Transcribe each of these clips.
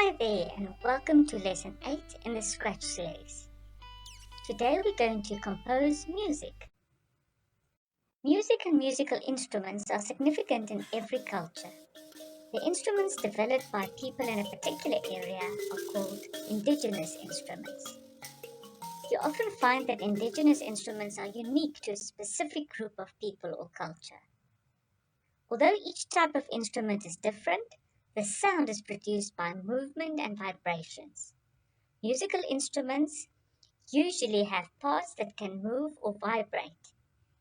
Hi there and welcome to Lesson 8 in the Scratch series. Today we're going to compose music. Music and musical instruments are significant in every culture. The instruments developed by people in a particular area are called indigenous instruments. You often find that indigenous instruments are unique to a specific group of people or culture. Although each type of instrument is different, the sound is produced by movement and vibrations. Musical instruments usually have parts that can move or vibrate.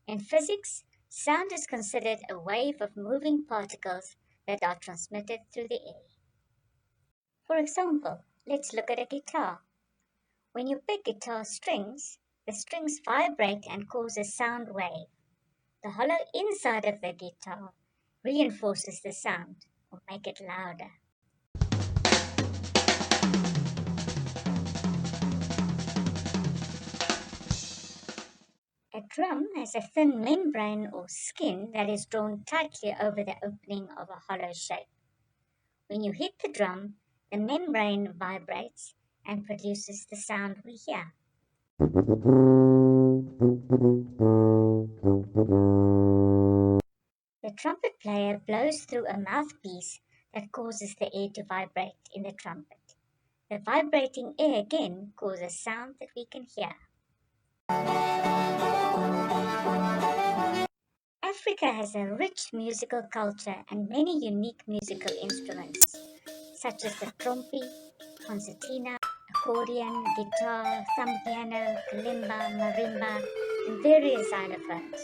In physics, sound is considered a wave of moving particles that are transmitted through the air. For example, let's look at a guitar. When you pick guitar strings, the strings vibrate and cause a sound wave. The hollow inside of the guitar reinforces the sound or make it louder. A drum has a thin membrane or skin that is drawn tightly over the opening of a hollow shape. When you hit the drum, the membrane vibrates and produces the sound we hear. The trumpet player blows through a mouthpiece that causes the air to vibrate in the trumpet. The vibrating air again causes sound that we can hear. Africa has a rich musical culture and many unique musical instruments, such as the trompe, concertina, accordion, guitar, thumb piano, kalimba, marimba, and various xylophones.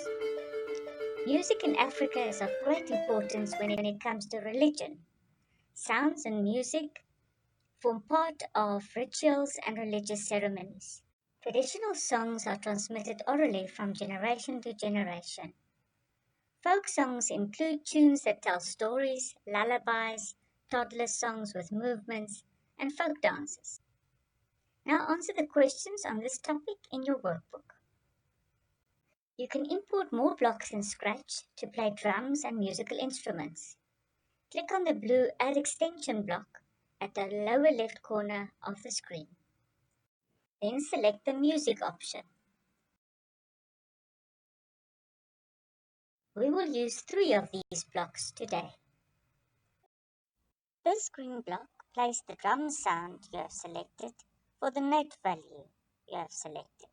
Music in Africa is of great importance when it comes to religion. Sounds and music form part of rituals and religious ceremonies. Traditional songs are transmitted orally from generation to generation. Folk songs include tunes that tell stories, lullabies, toddler songs with movements, and folk dances. Now answer the questions on this topic in your workbook. You can import more blocks in Scratch to play drums and musical instruments. Click on the blue Add Extension block at the lower left corner of the screen. Then select the Music option. We will use 3 of these blocks today. This green block plays the drum sound you have selected for the note value you have selected.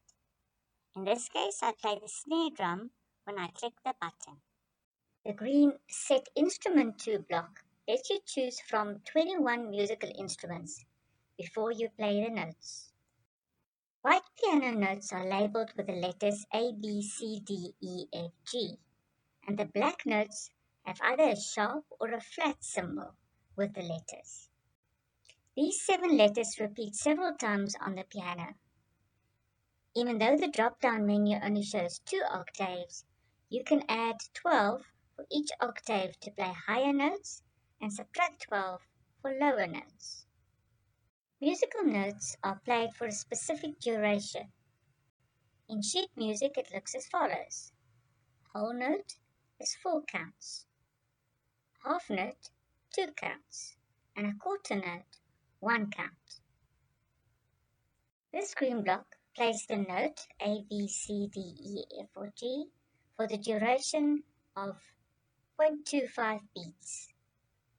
In this case, I play the snare drum when I click the button. The green Set Instrument To block lets you choose from 21 musical instruments before you play the notes. White piano notes are labeled with the letters A, B, C, D, E, F, G, and the black notes have either a sharp or a flat symbol with the letters. These 7 letters repeat several times on the piano. Even though the drop-down menu only shows 2 octaves, you can add 12 for each octave to play higher notes and subtract 12 for lower notes. Musical notes are played for a specific duration. In sheet music, it looks as follows. Whole note is 4 counts. Half note, 2 counts. And a quarter note, 1 count. This green block plays the note A, B, C, D, E, F, or G for the duration of 0.25 beats.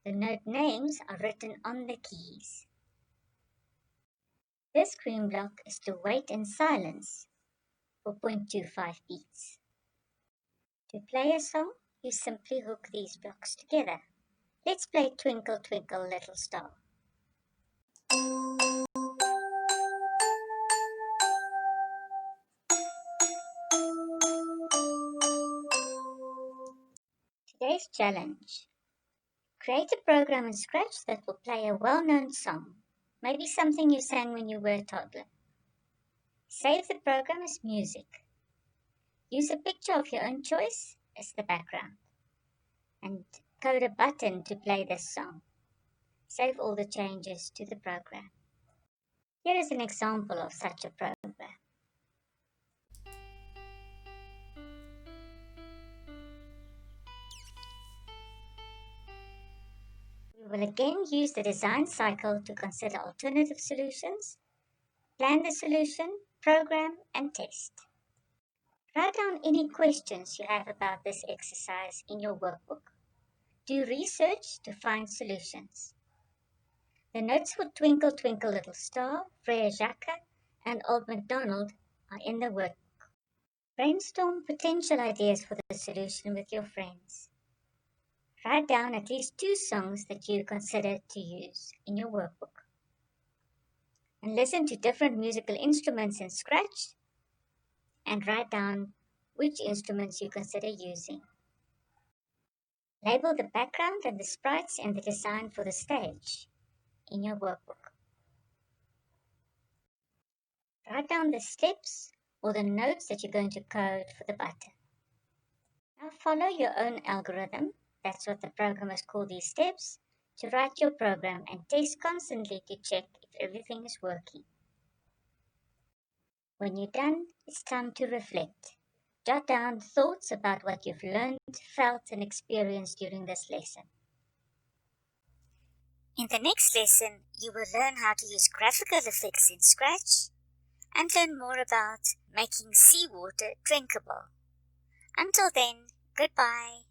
The note names are written on the keys. This green block is to wait in silence for 0.25 beats. To play a song, you simply hook these blocks together. Let's play Twinkle Twinkle Little Star. Today's challenge. Create a program in Scratch that will play a well-known song, maybe something you sang when you were a toddler. Save the program as music. Use a picture of your own choice as the background. And code a button to play this song. Save all the changes to the program. Here is an example of such a program. We will again use the design cycle to consider alternative solutions, plan the solution, program, and test. Write down any questions you have about this exercise in your workbook. Do research to find solutions. The notes for Twinkle Twinkle Little Star, Frere Jacques, and Old MacDonald are in the workbook. Brainstorm potential ideas for the solution with your friends. Write down at least 2 songs that you consider to use in your workbook. And listen to different musical instruments in Scratch and write down which instruments you consider using. Label the background and the sprites and the design for the stage in your workbook. Write down the steps or the notes that you're going to code for the button. Now follow your own algorithm, that's what the programmers call these steps, to write your program and test constantly to check if everything is working. When you're done, it's time to reflect. Jot down thoughts about what you've learned, felt, and experienced during this lesson. In the next lesson, you will learn how to use graphical effects in Scratch and learn more about making seawater drinkable. Until then, goodbye.